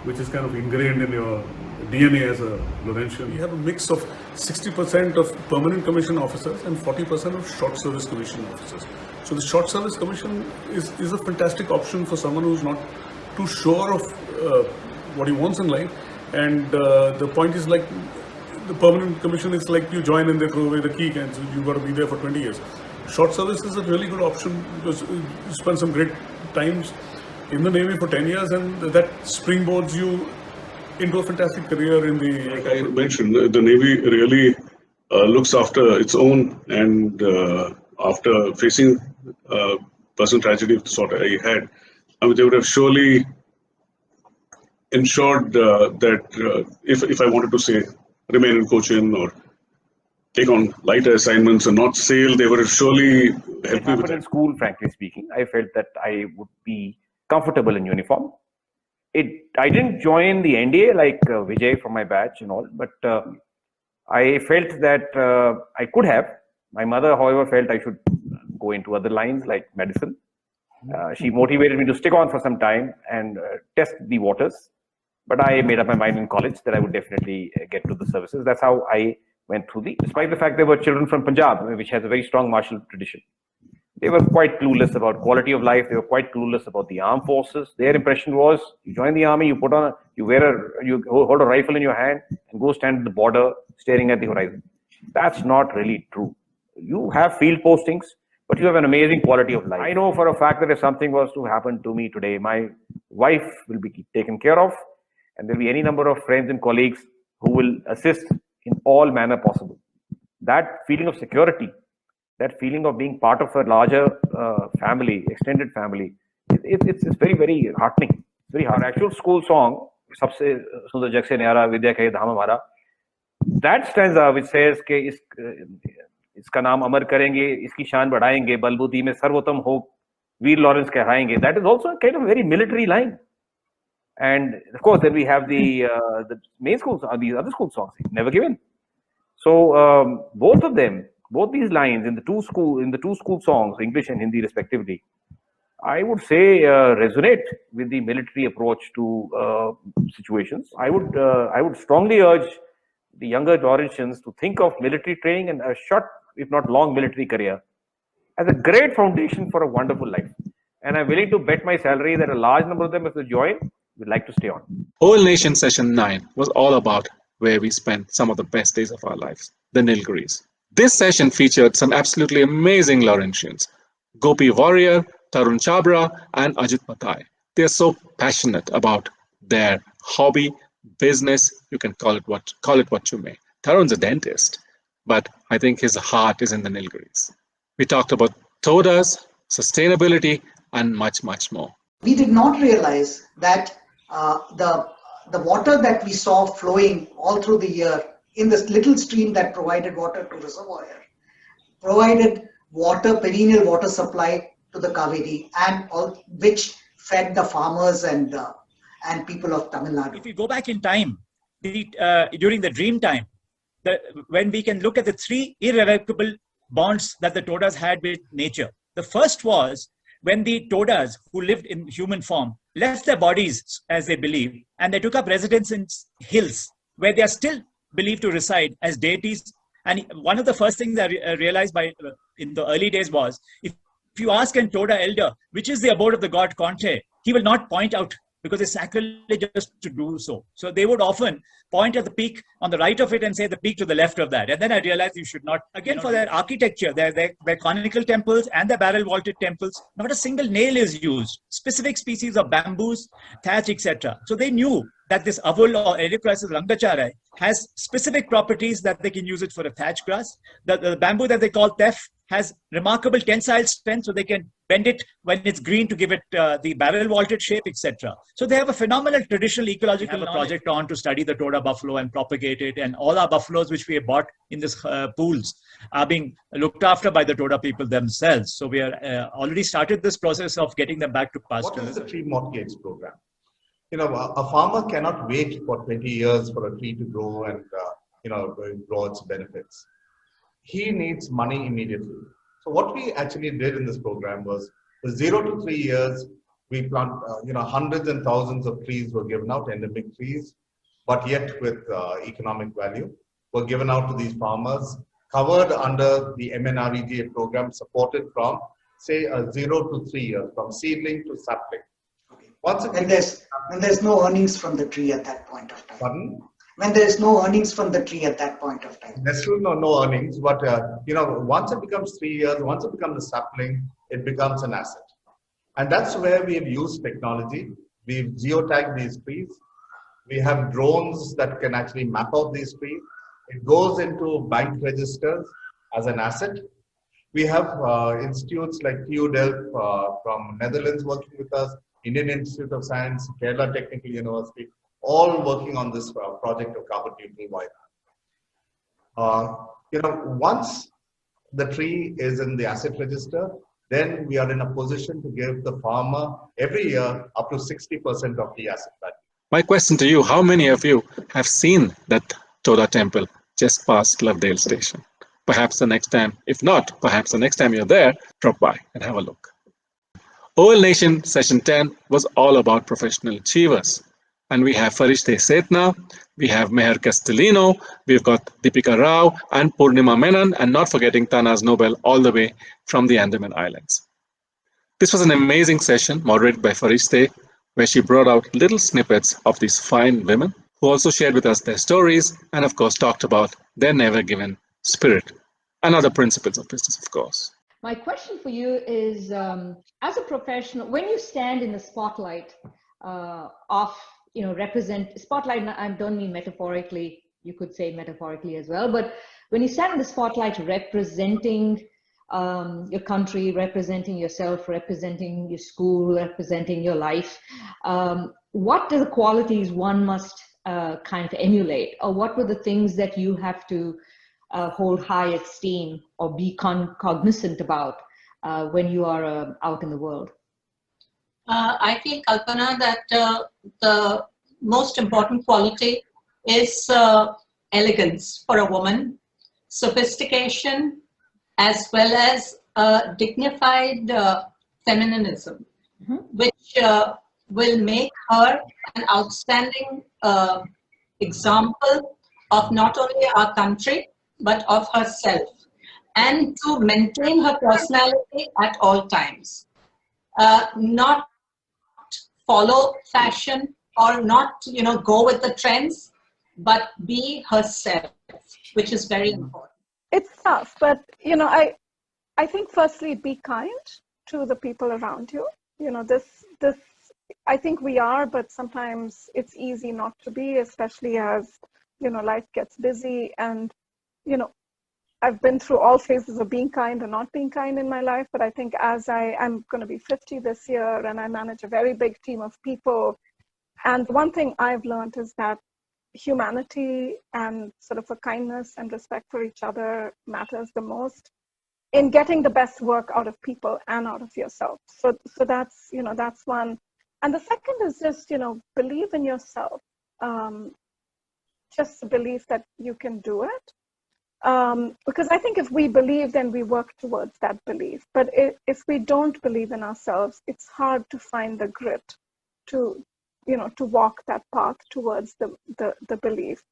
which is kind of ingrained in your DNA as a Laurentian. We have a mix of 60% of permanent commission officers and 40% of short service commission officers. So the short service commission is a fantastic option for someone who's not too sure of what he wants in life. And the point is, like, the permanent commission is like you join and they throw away the key, and so you've got to be there for 20 years. Short service is a really good option because you spend some great times in the Navy for 10 years, and that springboards you into a fantastic career in the... Like I mentioned, the Navy really looks after its own, and after facing personal tragedy of the sort I had, I mean, they would have surely ensured that if I wanted to say remain in Cochin or take on lighter assignments and not sail, they would have surely helped me with that. In school, frankly speaking, I felt that I would be comfortable in uniform. I didn't join the NDA like Vijay from my batch and all, but I felt that I could have. My mother, however, felt I should go into other lines like medicine. She motivated me to stick on for some time and test the waters. But I made up my mind in college that I would definitely get to the services. That's how I went through despite the fact there were children from Punjab, which has a very strong martial tradition. They were quite clueless about quality of life. They were quite clueless about the armed forces. Their impression was, you join the army, you hold a rifle in your hand and go stand at the border staring at the horizon. That's not really true. You have field postings, but you have an amazing quality of life. I know for a fact that if something was to happen to me today, my wife will be taken care of, and there'll be any number of friends and colleagues who will assist in all manner possible. That feeling of security, that feeling of being part of a larger family, extended family, it's very, very heartening. It's very hard. Our actual school song, Sabse Sundar Jag Se Nyara Vidya Kahi Dham Hamara, that stanza which says ke iska naam amar karenge, iski shaan badhayenge, balbudi mein sarvotam ho, Veer Lawrence kehayenge. That is also a kind of very military line. And of course, then we have the main schools, these other school songs, Never Given. So both of them, both these lines in the two school songs, English and Hindi respectively, I would say resonate with the military approach to situations. I would strongly urge the younger Laurentians to think of military training and a short, if not long, military career as a great foundation for a wonderful life. And I'm willing to bet my salary that a large number of them, if they join, would like to stay on. OL Nation Session 9 was all about where we spent some of the best days of our lives, the Nilgiris. This session featured some absolutely amazing Laurentians, Gopi Warrior, Tarun Chabra, and Ajit Matai. They are so passionate about their hobby, business, you can call it what you may. Tarun's a dentist, but I think his heart is in the Nilgiris. We talked about todas, sustainability, and much, much more. We did not realize that the water that we saw flowing all through the year in this little stream that provided water to reservoir, provided water, perennial water supply to the Kaveri, and all, which fed the farmers and people of Tamil Nadu. If we go back in time, during the dream time, when we can look at the three irrevocable bonds that the Todas had with nature. The first was when the Todas, who lived in human form, left their bodies, as they believe, and they took up residence in hills, where they are still believed to reside as deities. And one of the first things I realized in the early days was, if you ask an Toda elder, which is the abode of the god Conte, he will not point out because it's sacrilegious to do so. So they would often point at the peak on the right of it and say the peak to the left of that. And then I realized you should not, again, for their architecture, their conical temples and their barrel vaulted temples, not a single nail is used. Specific species of bamboos, thatch, etc. So they knew that this avul or Erythroisis langacharai has specific properties that they can use it for a thatch grass. The bamboo that they call tef has remarkable tensile strength, so they can bend it when it's green to give it the barrel vaulted shape, etc. So they have a phenomenal traditional ecological project on to study the Toda buffalo and propagate it, and all our buffaloes which we have bought in this pools are being looked after by the Toda people themselves. So we are already started this process of getting them back to pasture. What is the tree mortgage program? You know, a farmer cannot wait for 20 years for a tree to grow and grow its benefits. He needs money immediately. So what we actually did in this program was, for 0 to 3 years, we plant, hundreds and thousands of trees were given out, endemic trees, but yet with economic value, were given out to these farmers, covered under the MNREGA program, supported from, say, 0 to 3 years, from seedling to sapling. When there's no earnings from the tree at that point of time. Pardon? When there's no earnings from the tree at that point of time. There's still no earnings, but once it becomes 3 years, once it becomes a sapling, it becomes an asset. And that's where we have used technology. We've geotagged these trees. We have drones that can actually map out these trees. It goes into bank registers as an asset. We have institutes like TU Delft from Netherlands working with us, Indian Institute of Science, Kerala Technical University, all working on this project of carbon neutral wine. Once the tree is in the asset register, then we are in a position to give the farmer every year up to 60% of the asset value. My question to you, how many of you have seen that Toda temple just past Lovedale Station? Perhaps the next time, if not, perhaps the next time you're there, drop by and have a look. OL Nation Session 10 was all about professional achievers. And we have Farishte Setna, we have Meher Castellino, we've got Deepika Rao and Purnima Menon, and not forgetting Tanaz Nobel all the way from the Andaman Islands. This was an amazing session moderated by Farishte, where she brought out little snippets of these fine women who also shared with us their stories and of course talked about their never given spirit and other principles of business, of course. My question for you is, as a professional, when you stand in the spotlight represent spotlight, I don't mean metaphorically, you could say metaphorically as well, but when you stand in the spotlight representing your country, representing yourself, representing your school, representing your life, what are the qualities one must kind of emulate, or what were the things that you have to hold high esteem or be cognizant about when you are out in the world? I feel, Kalpana, that the most important quality is elegance for a woman, sophistication, as well as dignified feminism, which will make her an outstanding example of not only our country, but of herself, and to maintain her personality at all times. Not follow fashion or not, go with the trends, but be herself, which is very important. It's tough, but I think firstly be kind to the people around you. This I think we are, but sometimes it's easy not to be, especially as life gets busy. And I've been through all phases of being kind and not being kind in my life, but I think as I'm going to be 50 this year and I manage a very big team of people, and one thing I've learned is that humanity and sort of a kindness and respect for each other matters the most in getting the best work out of people and out of yourself. So that's, that's one. And the second is just, believe in yourself. Just the belief that you can do it. Because I think if we believe, then we work towards that belief. But if we don't believe in ourselves, it's hard to find the grit to walk that path towards the belief.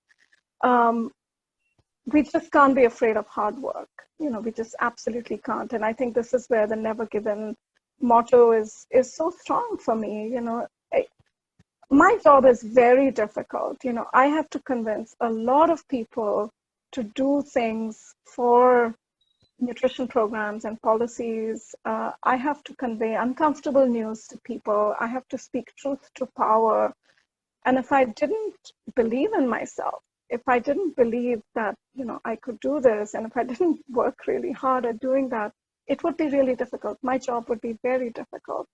we just can't be afraid of hard work. We just absolutely can't. And I think this is where the never given motto is so strong for me. My job is very difficult. I have to convince a lot of people to do things for nutrition programs and policies. I have to convey uncomfortable news to people. I have to speak truth to power. And if I didn't believe in myself, if I didn't believe that, I could do this, and if I didn't work really hard at doing that, it would be really difficult. My job would be very difficult.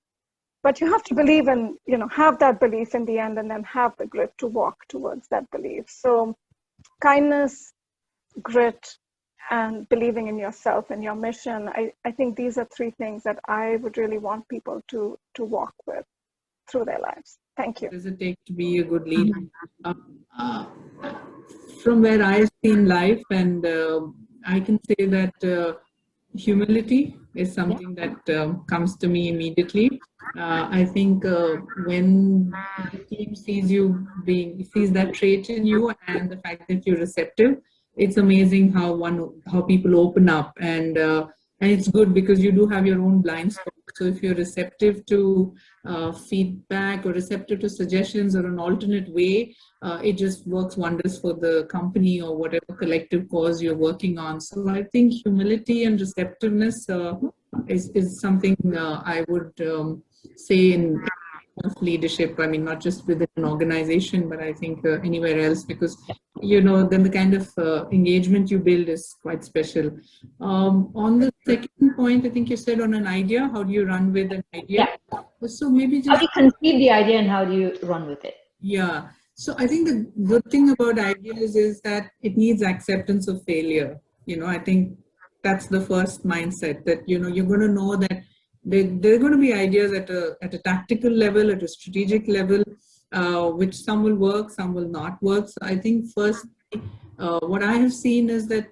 But you have to believe in, have that belief in the end, and then have the grit to walk towards that belief. So kindness, grit, and believing in yourself and your mission, I think these are three things that I would really want people to walk with through their lives. Thank you. What does it take to be a good leader? From where I have seen life, and I can say that humility is something that comes to me immediately. I think when the team sees that trait in you, and the fact that you're receptive, it's amazing how people open up, and it's good because you do have your own blind spot. So if you're receptive to feedback or receptive to suggestions or an alternate way, it just works wonders for the company or whatever collective cause you're working on. So I think humility and receptiveness is something I would say in leadership. I mean, not just within an organization, but I think anywhere else, because then the kind of engagement you build is quite special. On the second point, I think you said on an idea, how do you run with an idea? Yeah. So maybe just how do you conceive the idea and how do you run with it? Yeah. So I think the good thing about ideas is that it needs acceptance of failure. I think that's the first mindset, that you're going to know that there are going to be ideas at a tactical level, at a strategic level, which some will work, some will not work. So I think first, what I have seen is that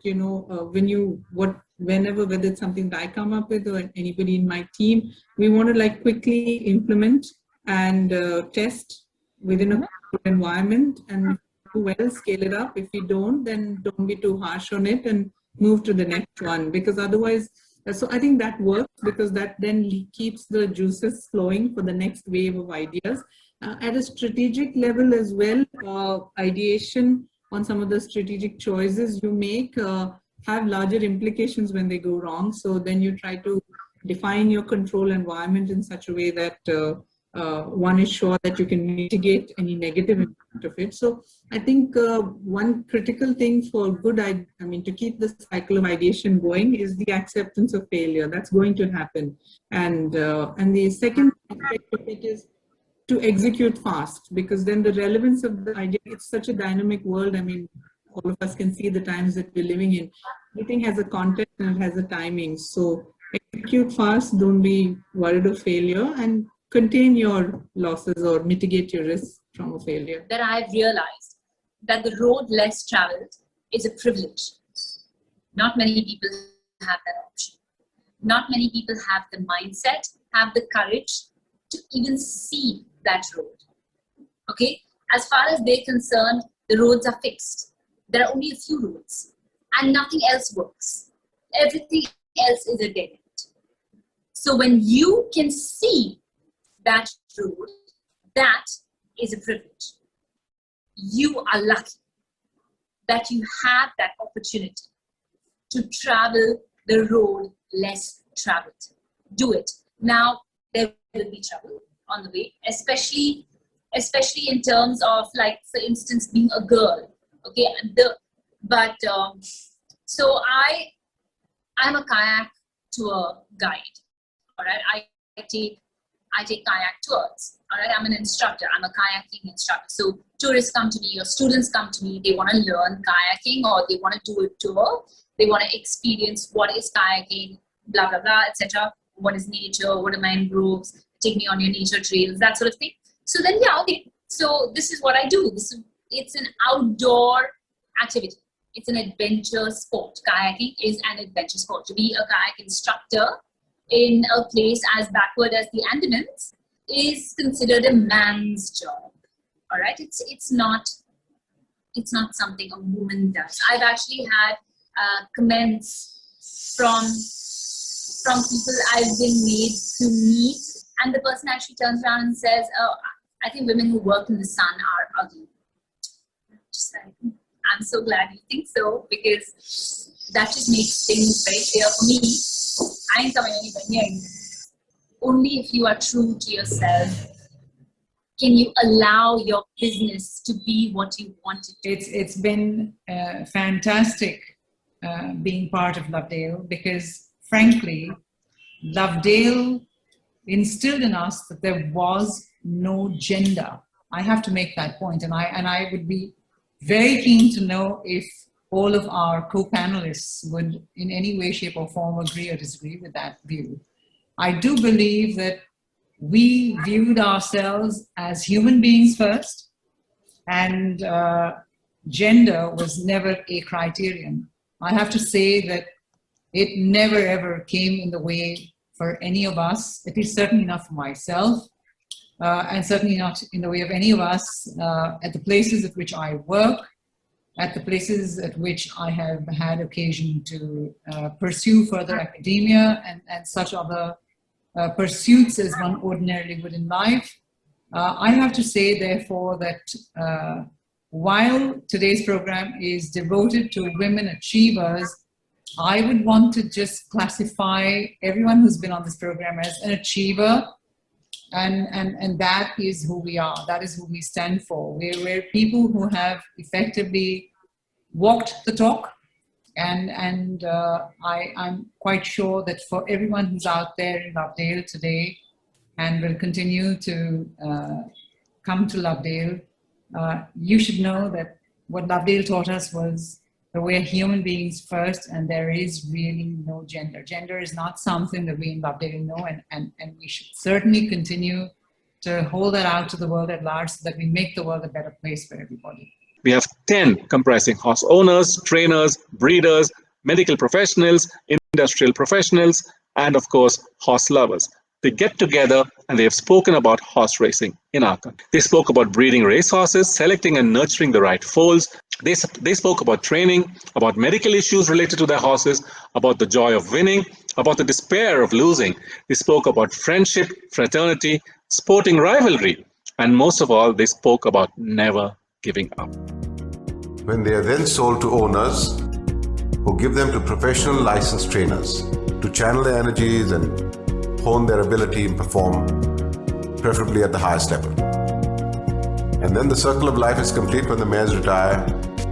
whenever, whether it's something that I come up with or anybody in my team, we want to quickly implement and test within a environment, and if we do well, scale it up. If we don't, then don't be too harsh on it and move to the next one, because otherwise. So I think that works, because that then keeps the juices flowing for the next wave of ideas. At a strategic level as well, ideation on some of the strategic choices you make have larger implications when they go wrong. So then you try to define your control environment in such a way that one is sure that you can mitigate any negative impact of it. So I think one critical thing for to keep the cycle of ideation going is the acceptance of failure. That's going to happen. And the second aspect of it is to execute fast, because then the relevance of the idea, it's such a dynamic world. I mean, all of us can see the times that we're living in. Everything has a context and it has a timing. So execute fast, don't be worried of failure, and contain your losses or mitigate your risks from a failure. That I've realized that the road less traveled is a privilege. Not many people have that option. Not many people have the mindset, have the courage to even see that road. Okay? As far as they're concerned, the roads are fixed. There are only a few roads and nothing else works. Everything else is a dead end. So when you can see that road, that is a privilege. You are lucky that you have that opportunity to travel the road less traveled. Do it. Now, there will be trouble on the way, especially in terms of, for instance, being a girl. Okay, so I'm a kayak tour guide. All right, I take kayak tours. All right, I'm an instructor. I'm a kayaking instructor. So tourists come to me, or students come to me. They want to learn kayaking, or they want to do a tour. They want to experience what is kayaking, blah blah blah, etc. What is nature? What are mangroves? Take me on your nature trails, that sort of thing. So then, yeah, okay. So this is what I do. It's an outdoor activity. It's an adventure sport. Kayaking is an adventure sport. To be a kayak instructor in a place as backward as the Andamans is considered a man's job. All right, it's not it's not something a woman does. I've actually had comments from people I've been made to meet, and the person actually turns around and says, "Oh, I think women who work in the sun are ugly." Just like, I'm so glad you think so, because that just makes things very clear for me. I ain't coming anywhere near you. Only if you are true to yourself can you allow your business to be what you want it to be. It's been fantastic being part of Lovedale, because frankly, Lovedale instilled in us that there was no gender. I have to make that point, and I would be very keen to know if all of our co-panelists would in any way, shape or form agree or disagree with that view. I do believe that we viewed ourselves as human beings first, and gender was never a criterion. I have to say that it never ever came in the way for any of us, at least certainly not for myself, and certainly not in the way of any of us at the places at which I work, at the places at which I have had occasion to pursue further academia and such other pursuits as one ordinarily would in life. I have to say, therefore, that while today's program is devoted to women achievers, I would want to just classify everyone who's been on this program as an achiever, and that is who we are. That is who we stand for. We're people who have effectively walked the talk, and I'm quite sure that for everyone who's out there in Lovedale today and will continue to come to Lovedale, you should know that what Lovedale taught us was that we're human beings first, and there is really no gender. Gender is not something that we in Lovedale know, and we should certainly continue to hold that out to the world at large so that we make the world a better place for everybody. We have 10 comprising horse owners, trainers, breeders, medical professionals, industrial professionals, and of course, horse lovers. They get together and they have spoken about horse racing in our country. They spoke about breeding racehorses, selecting and nurturing the right foals. They spoke about training, about medical issues related to their horses, about the joy of winning, about the despair of losing. They spoke about friendship, fraternity, sporting rivalry, and most of all, they spoke about never giving up. When they are then sold to owners who give them to professional licensed trainers to channel their energies and hone their ability and perform, preferably at the highest level. And then the circle of life is complete when the mares retire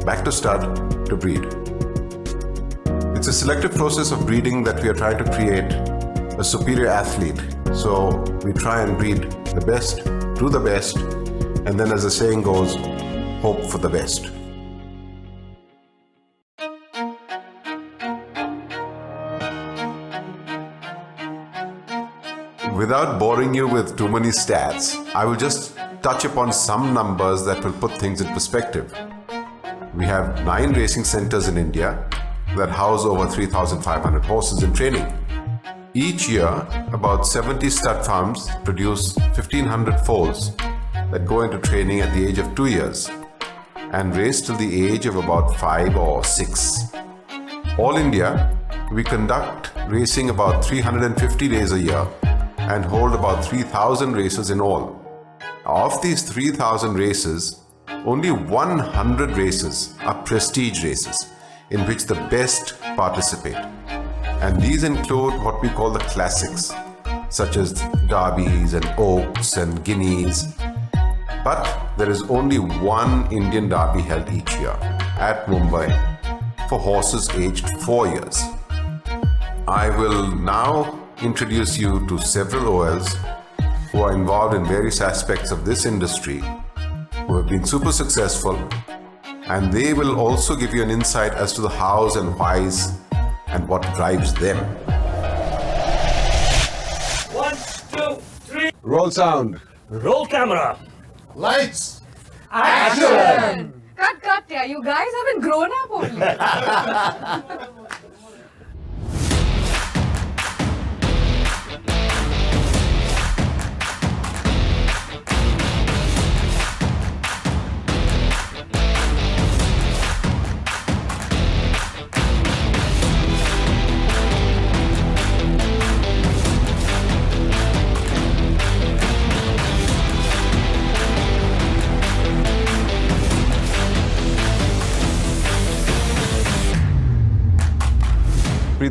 back to stud to breed. It's a selective process of breeding that we are trying to create a superior athlete. So we try and breed the best, do the best, and then as the saying goes, hope for the best. Without boring you with too many stats, I will just touch upon some numbers that will put things in perspective. We have 9 racing centers in India that house over 3,500 horses in training. Each year, about 70 stud farms produce 1,500 foals that go into training at the age of 2 years and race till the age of about 5 or 6. All India, we conduct racing about 350 days a year and hold about 3,000 races in all. Of these 3,000 races, only 100 races are prestige races in which the best participate. And these include what we call the classics, such as derbies and oaks and guineas. But there is only one Indian derby held each year at Mumbai for horses aged 4 years. I will now introduce you to several OLs who are involved in various aspects of this industry, who have been super successful, and they will also give you an insight as to the hows and whys and what drives them. 1, 2, 3. Roll sound. Roll camera. Lights. Action. Cut, yeah. You guys haven't grown up only.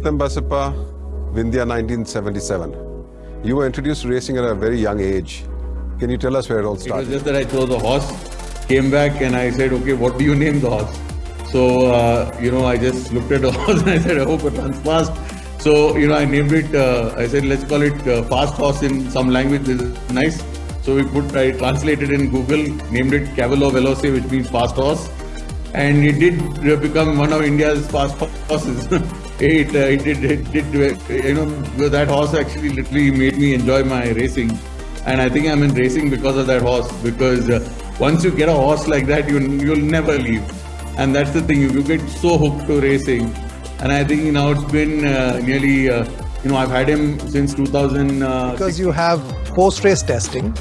Pratham Basappa, Vindhya 1977. You were introduced to racing at a very young age. Can you tell us where it all started? It was just that I chose a horse, came back and I said, okay, what do you name the horse? So, I just looked at the horse and I said, I hope it runs fast. So, I named it, I said, let's call it fast horse in some language. This is nice. So I translated in Google, named it Cavallo Veloce, which means fast horse. And it did become one of India's fast horses. That horse actually literally made me enjoy my racing. And I think I'm in racing because of that horse, because once you get a horse like that, you'll never leave. And that's the thing, you get so hooked to racing. And I think now it's been nearly, I've had him since 2000. Because you have post-race testing,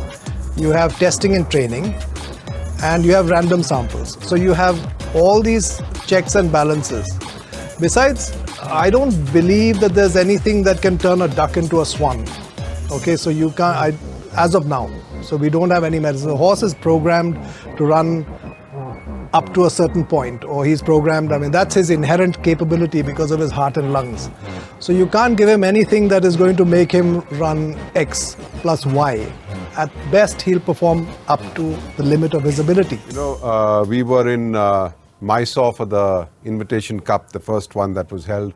you have testing and training, and you have random samples. So you have all these checks and balances. Besides, I don't believe that there's anything that can turn a duck into a swan. Okay, so you can't, as of now, so we don't have any medicine. The horse is programmed to run up to a certain point, or he's programmed, that's his inherent capability because of his heart and lungs. So you can't give him anything that is going to make him run X plus Y. At best, he'll perform up to the limit of his ability. We were in Mysore for the Invitation Cup, the first one that was held.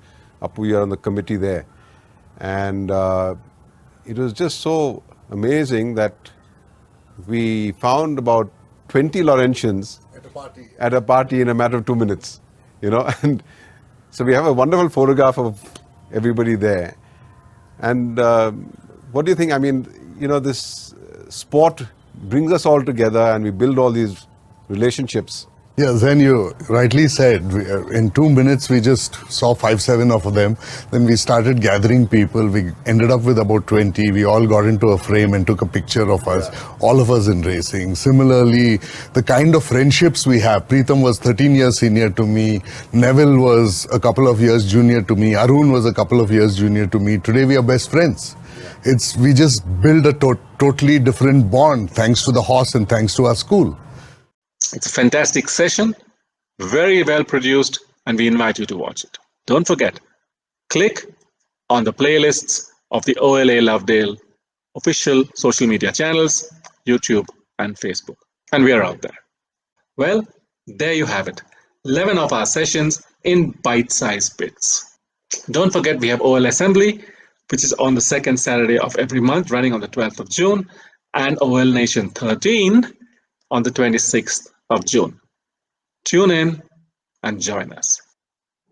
We were on the committee there. And it was just so amazing that we found about 20 Laurentians at a party in a matter of 2 minutes, and so we have a wonderful photograph of everybody there. And what do you think? This sport brings us all together and we build all these relationships. Yes, and you rightly said, in 2 minutes we just saw 5-7 of them. Then we started gathering people. We ended up with about 20. We all got into a frame and took a picture of us, all of us in racing. Similarly, the kind of friendships we have. Preetham was 13 years senior to me. Neville was a couple of years junior to me. Arun was a couple of years junior to me. Today we are best friends. We just build a totally different bond thanks to the horse and thanks to our school. It's a fantastic session, very well produced, and we invite you to watch it. Don't forget, click on the playlists of the OLA Lovedale official social media channels, YouTube and Facebook. And we are out there. Well, there you have it. 11 of our sessions in bite-sized bits. Don't forget, we have OL Assembly, which is on the second Saturday of every month, running on the 12th of June, and OL Nation 13 on the 26th of June. Tune in and join us.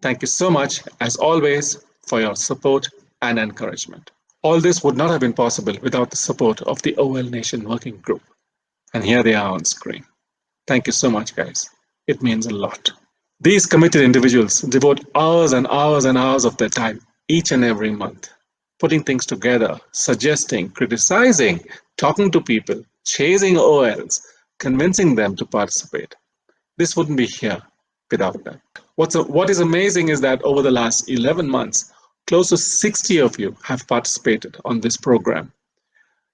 Thank you so much, as always, for your support and encouragement. All this would not have been possible without the support of the OL Nation Working Group. And here they are on screen. Thank you so much, guys. It means a lot. These committed individuals devote hours and hours and hours of their time each and every month, putting things together, suggesting, criticizing, talking to people, chasing OLs, convincing them to participate. This wouldn't be here without them. What is amazing is that over the last 11 months, close to 60 of you have participated on this program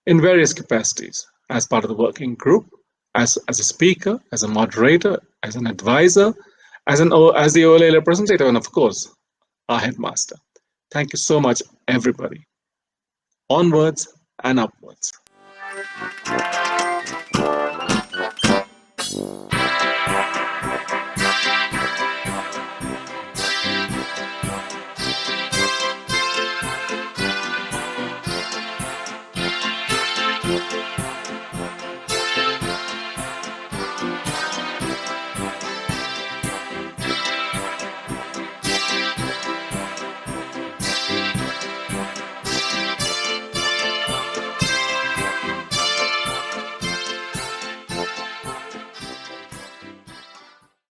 in various capacities, as part of the working group, as a speaker, as a moderator, as an advisor, as the OLA representative, and of course, our headmaster. Thank you so much, everybody. Onwards and upwards.